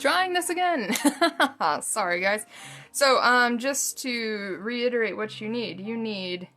trying this again. Sorry guys. So just to reiterate what you need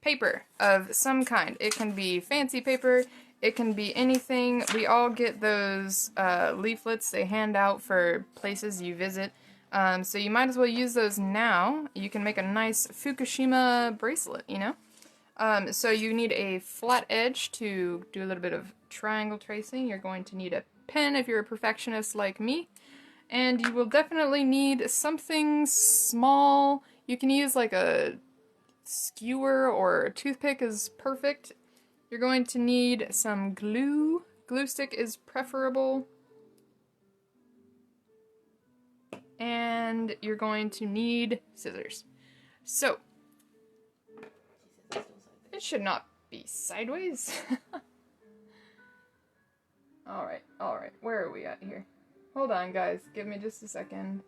paper of some kind. It can be fancy paper, it can be anything. We all get those leaflets they hand out for places you visit. So you might as well use those now. You can make a nice Fukushima bracelet, you know? So you need a flat edge to do a little bit of triangle tracing. You're going to need a pen if you're a perfectionist like me. And you will definitely need something small. You can use like a skewer or a toothpick is perfect. You're going to need some glue. Glue stick is preferable. And you're going to need scissors. So, it should not be sideways. Alright, where are we at here? Hold on guys, give me just a second.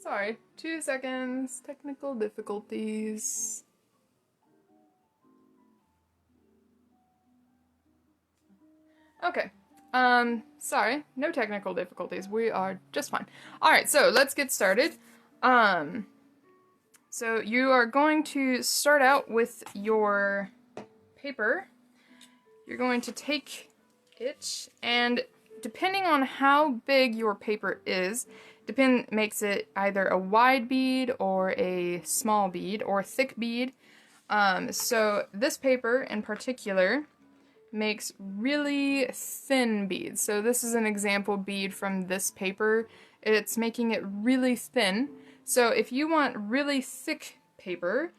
Sorry, 2 seconds, technical difficulties. Okay. Sorry, no technical difficulties. We are just fine. Alright, so let's get started. So you are going to start out with your paper. You're going to take it, and depending on how big your paper is, makes it either a wide bead or a small bead or thick bead. So this paper in particular makes really thin beads. So this is an example bead from this paper. It's making it really thin. So if you want really thick paper,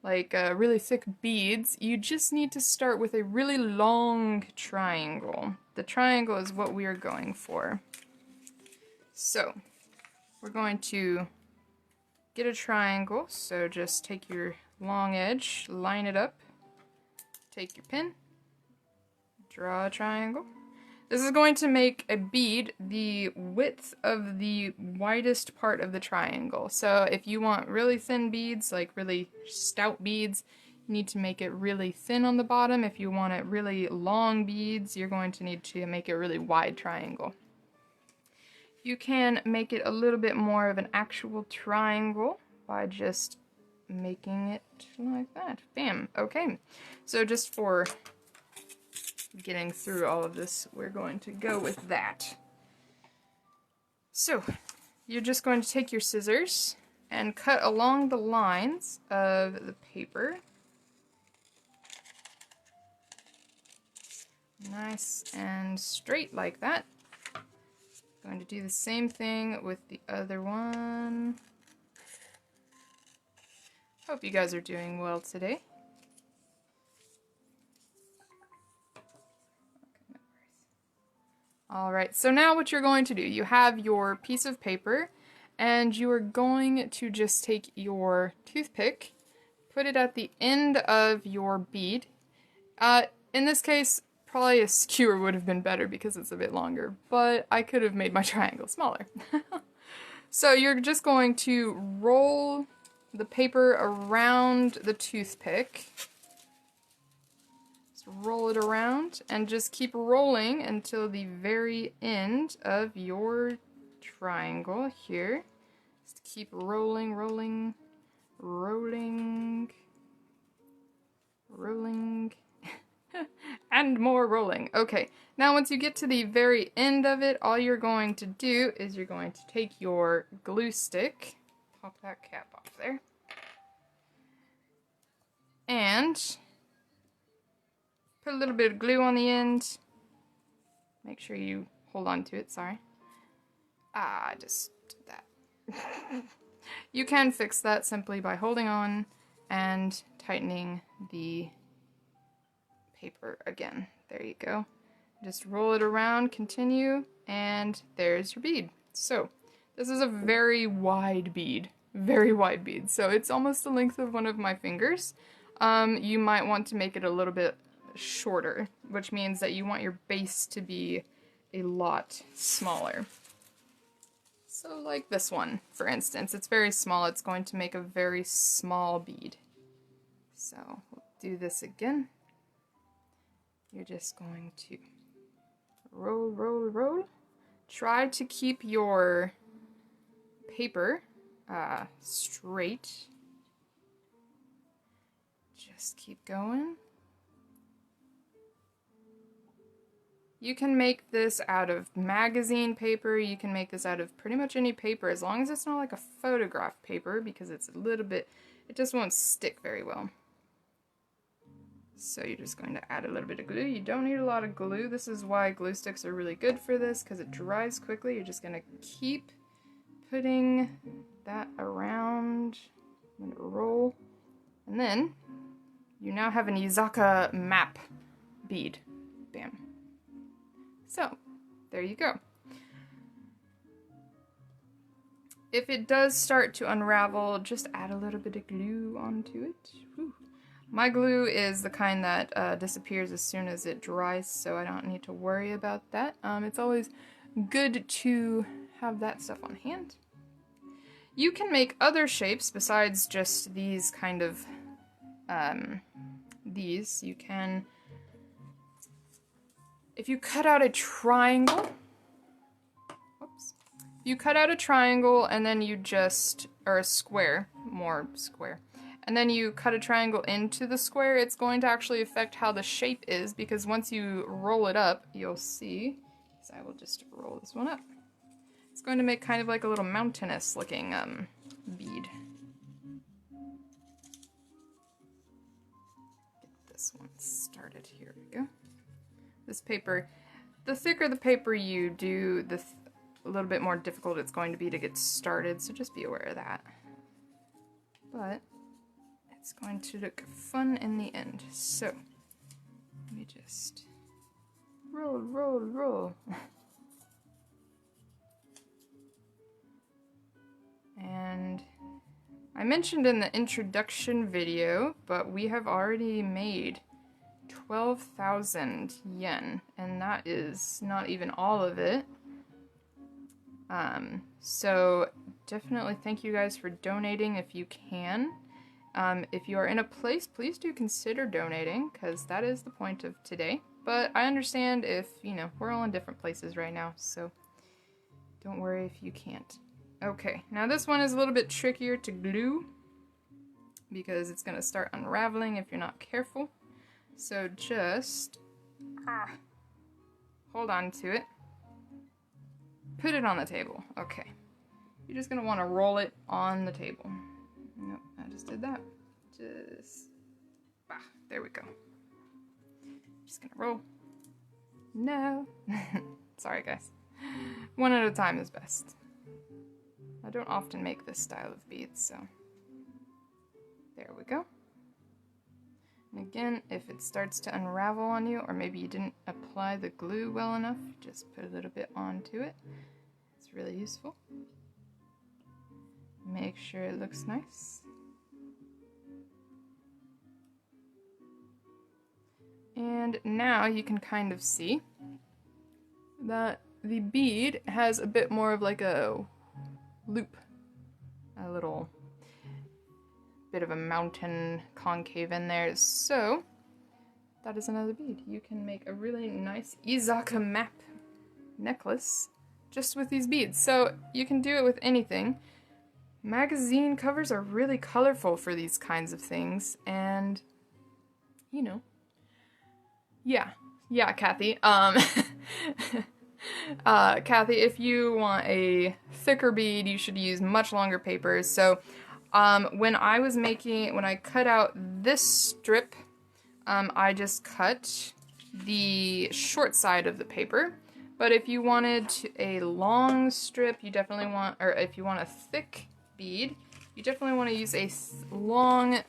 like really thick beads, you just need to start with a really long triangle. The triangle is what we are going for. So we're going to get a triangle. So just take your long edge, line it up, take your pen, draw a triangle. This is going to make a bead the width of the widest part of the triangle. So if you want really thin beads, like really stout beads, you need to make it really thin on the bottom. If you want it really long beads, you're going to need to make a really wide triangle. You can make it a little bit more of an actual triangle by just making it like that. Bam. Okay. So just for getting through all of this, we're going to go with that. So, you're just going to take your scissors and cut along the lines of the paper. Nice and straight like that. Going to do the same thing with the other one. Hope you guys are doing well today. Alright, so now what you're going to do, you have your piece of paper, and you are going to just take your toothpick, put it at the end of your bead. In this case, probably a skewer would have been better because it's a bit longer, but I could have made my triangle smaller. So you're just going to roll the paper around the toothpick. Roll it around and just keep rolling until the very end of your triangle here. Just keep rolling, rolling, rolling, rolling, and more rolling. Okay, now once you get to the very end of it, all you're going to do is you're going to take your glue stick, pop that cap off there, and put a little bit of glue on the end. Make sure you hold on to it, sorry. I just did that. You can fix that simply by holding on and tightening the paper again. There you go. Just roll it around, continue, and there's your bead. So, this is a very wide bead. Very wide bead. So it's almost the length of one of my fingers. You might want to make it a little bit shorter, which means that you want your base to be a lot smaller. So like this one, for instance, it's very small. It's going to make a very small bead. So we'll do this again. You're just going to roll, roll, roll. Try to keep your paper straight. Just keep going. You can make this out of magazine paper, you can make this out of pretty much any paper, as long as it's not like a photograph paper, because it's a little bit, it just won't stick very well. So you're just going to add a little bit of glue. You don't need a lot of glue. This is why glue sticks are really good for this, because it dries quickly. You're just going to keep putting that around. I'm going to roll. And then you now have an Izaka map bead. Bam. So, there you go. If it does start to unravel, just add a little bit of glue onto it. Whew. My glue is the kind that disappears as soon as it dries, so I don't need to worry about that. It's always good to have that stuff on hand. You can make other shapes besides just these kind of, these. You can, if you cut out a triangle, whoops. You cut out a triangle and then you just, or a square, more square. And then you cut a triangle into the square, it's going to actually affect how the shape is, because once you roll it up, you'll see, so I will just roll this one up. It's going to make kind of like a little mountainous looking bead. Get this one started, here we go. This paper, the thicker the paper you do, a little bit more difficult it's going to be to get started, so just be aware of that. But it's going to look fun in the end. So, let me just roll, roll, roll. And I mentioned in the introduction video, but we have already made 12,000 yen, and that is not even all of it. So definitely thank you guys for donating if you can. If you are in a place, please do consider donating, because that is the point of today. But I understand if, you know, we're all in different places right now, so don't worry if you can't. Okay, now this one is a little bit trickier to glue, because it's going to start unraveling if you're not careful. So just hold on to it. Put it on the table. Okay. You're just going to want to roll it on the table. Nope, I just did that. Just, there we go. Just gonna roll. No. Sorry, guys. One at a time is best. I don't often make this style of beads, so there we go. And again, if it starts to unravel on you, or maybe you didn't apply the glue well enough, just put a little bit onto it. It's really useful. Make sure it looks nice. And now you can kind of see that the bead has a bit more of like a loop, a little bit of a mountain concave in there. So that is another bead. You can make a really nice Izaka map necklace just with these beads. So you can do it with anything. Magazine covers are really colorful for these kinds of things, and you know, yeah, Kathy. Kathy, if you want a thicker bead, you should use much longer papers. So, when I cut out this strip, I just cut the short side of the paper. But if you wanted a long strip, you definitely want, or if you want a thick bead, you definitely want to use a long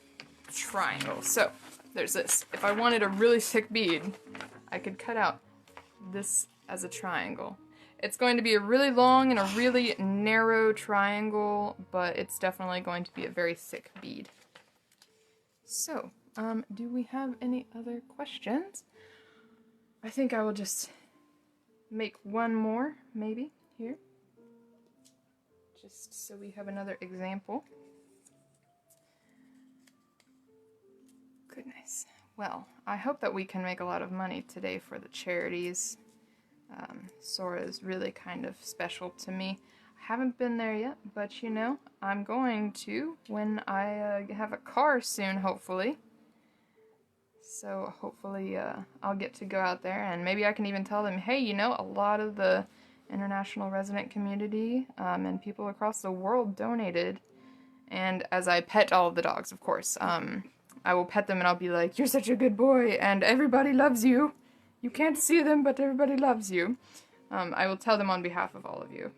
triangle. So there's this. If I wanted a really thick bead, I could cut out this as a triangle. It's going to be a really long and a really narrow triangle, but it's definitely going to be a very thick bead. So, do we have any other questions? I think I will just make one more, maybe, here. Just so we have another example. Goodness. Well, I hope that we can make a lot of money today for the charities. Sora is really kind of special to me. I haven't been there yet, but you know, I'm going to when I have a car soon, hopefully. So hopefully I'll get to go out there, and maybe I can even tell them, hey, you know, a lot of the international resident community and people across the world donated. And as I pet all of the dogs, of course, I will pet them and I'll be like, you're such a good boy and everybody loves you. You can't see them, but everybody loves you. I will tell them on behalf of all of you.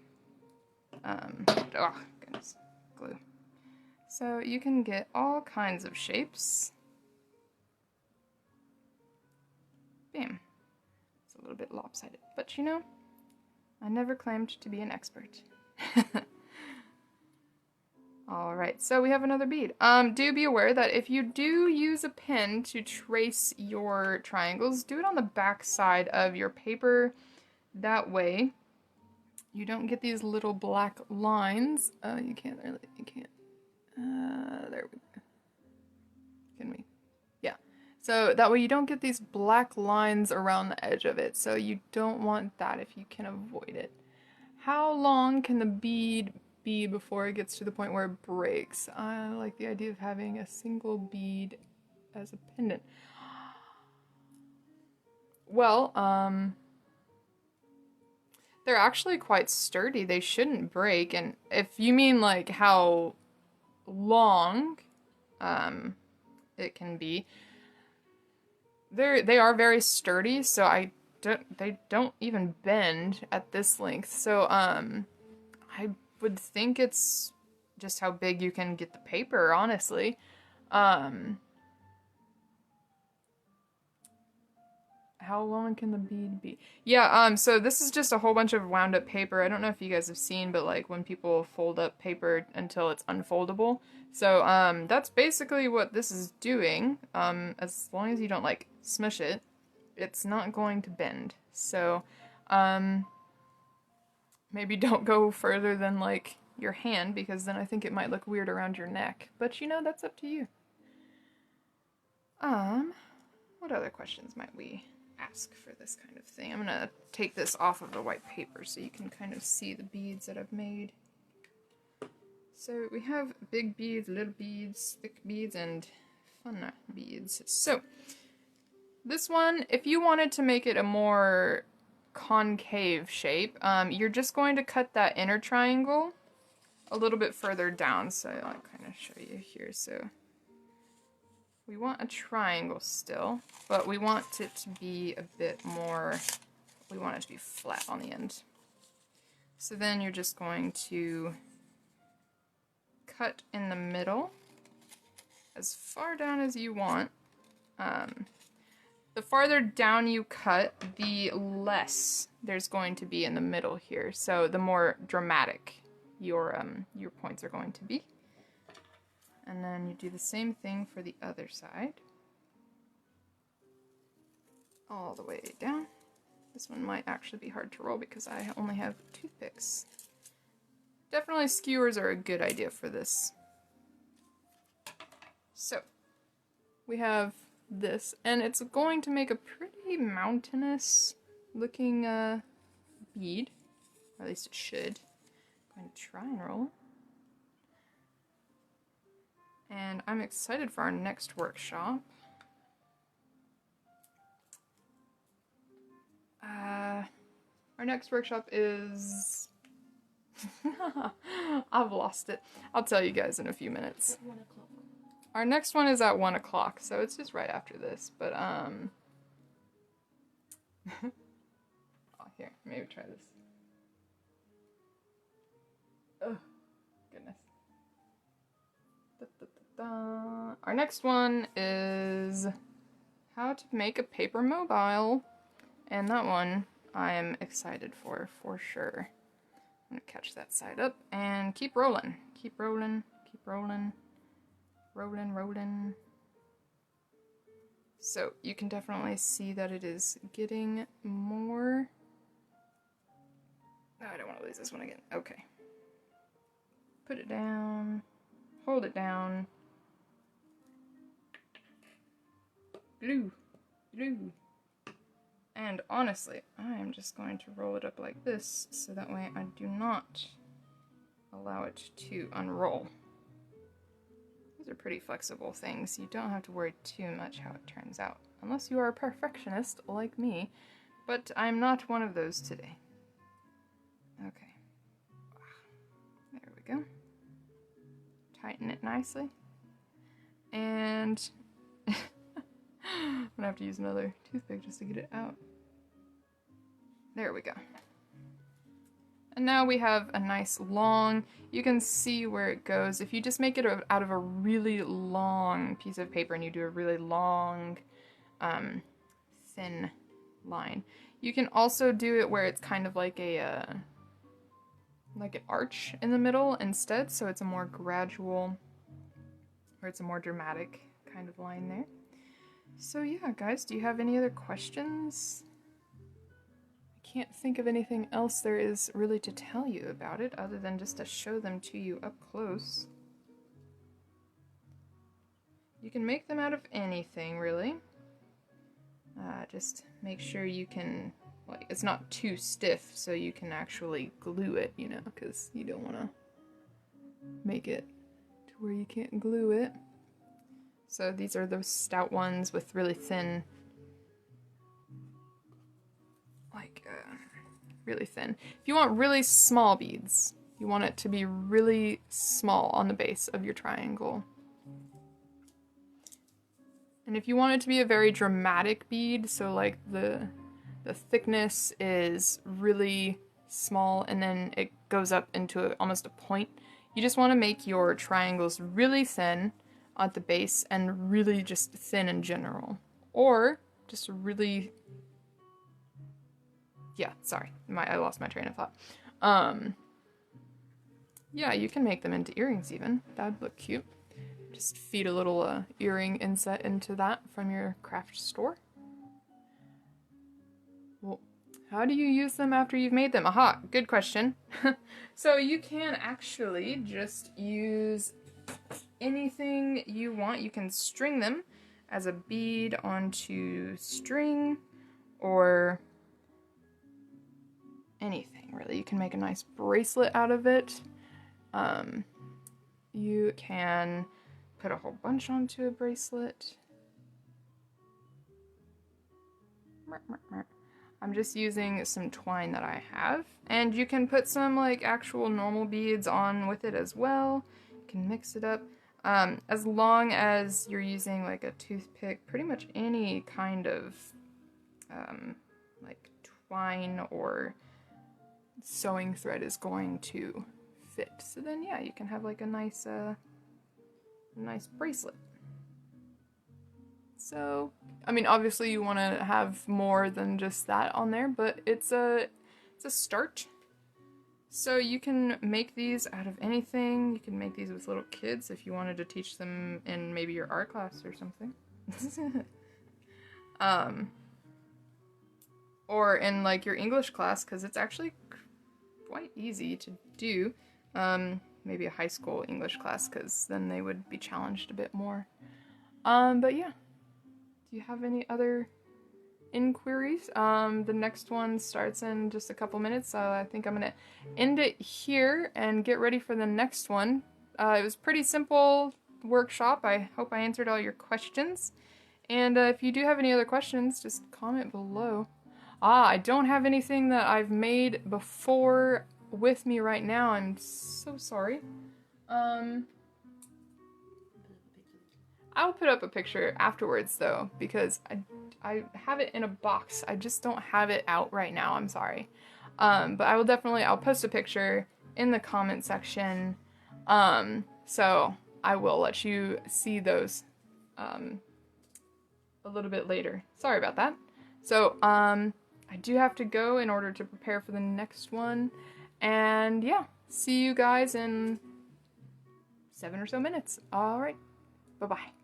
Oh, goodness. Glue. So you can get all kinds of shapes. Bam. It's a little bit lopsided, but you know, I never claimed to be an expert. Alright, so we have another bead. Do be aware that if you do use a pen to trace your triangles, do it on the back side of your paper. That way, you don't get these little black lines. There we go. Can we? Yeah. So that way you don't get these black lines around the edge of it. So you don't want that if you can avoid it. How long can the bead be before it gets to the point where it breaks? I like the idea of having a single bead as a pendant. Well, they're actually quite sturdy. They shouldn't break. And if you mean like how long it can be, they are very sturdy, so they don't even bend at this length. So I would think it's just how big you can get the paper, honestly. How long can the bead be? Yeah, so this is just a whole bunch of wound up paper. I don't know if you guys have seen, but like when people fold up paper until it's unfoldable. So, that's basically what this is doing. As long as you don't like smush it, it's not going to bend. So, maybe don't go further than like your hand, because then I think it might look weird around your neck. But you know, that's up to you. What other questions might we ask for this kind of thing? I'm gonna take this off of the white paper so you can kind of see the beads that I've made. So we have big beads, little beads, thick beads, and fun beads. So this one, if you wanted to make it a more concave shape, you're just going to cut that inner triangle a little bit further down. So I'll kind of show you here. So we want a triangle still, but we want it to be a bit more, we want it to be flat on the end. So then you're just going to cut in the middle as far down as you want. The farther down you cut, the less there's going to be in the middle here. So the more dramatic your points are going to be. And then you do the same thing for the other side. All the way down. This one might actually be hard to roll because I only have toothpicks. Definitely skewers are a good idea for this. So, we have this, and it's going to make a pretty mountainous looking bead. Or at least it should. I'm going to try and roll. And I'm excited for our next workshop. Our next workshop is... I've lost it. I'll tell you guys in a few minutes. 1 o'clock. Our next one is at 1 o'clock, so it's just right after this, but oh, here, maybe try this. Oh, goodness. Our next one is how to make a paper mobile, and that one I am excited for sure. I'm gonna catch that side up and keep rolling, keep rolling, keep rolling, rolling. So you can definitely see that it is getting more. No, I don't want to lose this one again. Okay. Put it down, hold it down. glue, glue. And honestly, I am just going to roll it up like this, so that way I do not allow it to unroll. These are pretty flexible things. You don't have to worry too much how it turns out, unless you are a perfectionist like me, but I'm not one of those today. Okay. There we go. Tighten it nicely. And I'm gonna have to use another toothpick just to get it out. There we go. And now we have a nice long, you can see where it goes. If you just make it out of a really long piece of paper and you do a really long, thin line. You can also do it where it's kind of like an arch in the middle instead, so it's a more gradual, or it's a more dramatic kind of line there. So yeah, guys, do you have any other questions? I can't think of anything else there is really to tell you about it, other than just to show them to you up close. You can make them out of anything, really. Just make sure you can, like, it's not too stiff, so you can actually glue it, you know, because you don't want to make it to where you can't glue it. So these are those stout ones with really thin, really thin. If you want really small beads, you want it to be really small on the base of your triangle. And if you want it to be a very dramatic bead, so like the thickness is really small and then it goes up into almost a point, you just want to make your triangles really thin at the base and really just thin in general. Or just really, yeah, sorry, I lost my train of thought. Yeah, you can make them into earrings even. That'd look cute. Just feed a little earring inset into that from your craft store. Well, how do you use them after you've made them? Aha, good question. So you can actually just use anything you want. You can string them as a bead onto string, or anything really. You can make a nice bracelet out of it. You can put a whole bunch onto a bracelet. I'm just using some twine that I have, and you can put some like actual normal beads on with it as well. You can mix it up. As long as you're using like a toothpick, pretty much any kind of like twine or sewing thread is going to fit. So then yeah, you can have like a nice bracelet. So, I mean, obviously you want to have more than just that on there, but it's a start. So you can make these out of anything. You can make these with little kids if you wanted to teach them in maybe your art class or something. Or in like your English class, because it's actually quite easy to do. Maybe a high school English class, because then they would be challenged a bit more. But yeah. Do you have any other inquiries? The next one starts in just a couple minutes, so I think I'm gonna end it here and get ready for the next one. It was pretty simple workshop. I hope I answered all your questions. And if you do have any other questions, just comment below. I don't have anything that I've made before with me right now. I'm so sorry. I'll put up a picture afterwards though, because I have it in a box. I just don't have it out right now. I'm sorry. But I will definitely, I'll post a picture in the comment section. So I will let you see those a little bit later. Sorry about that. So I do have to go in order to prepare for the next one. And yeah, see you guys in 7 or so minutes. All right. Bye-bye.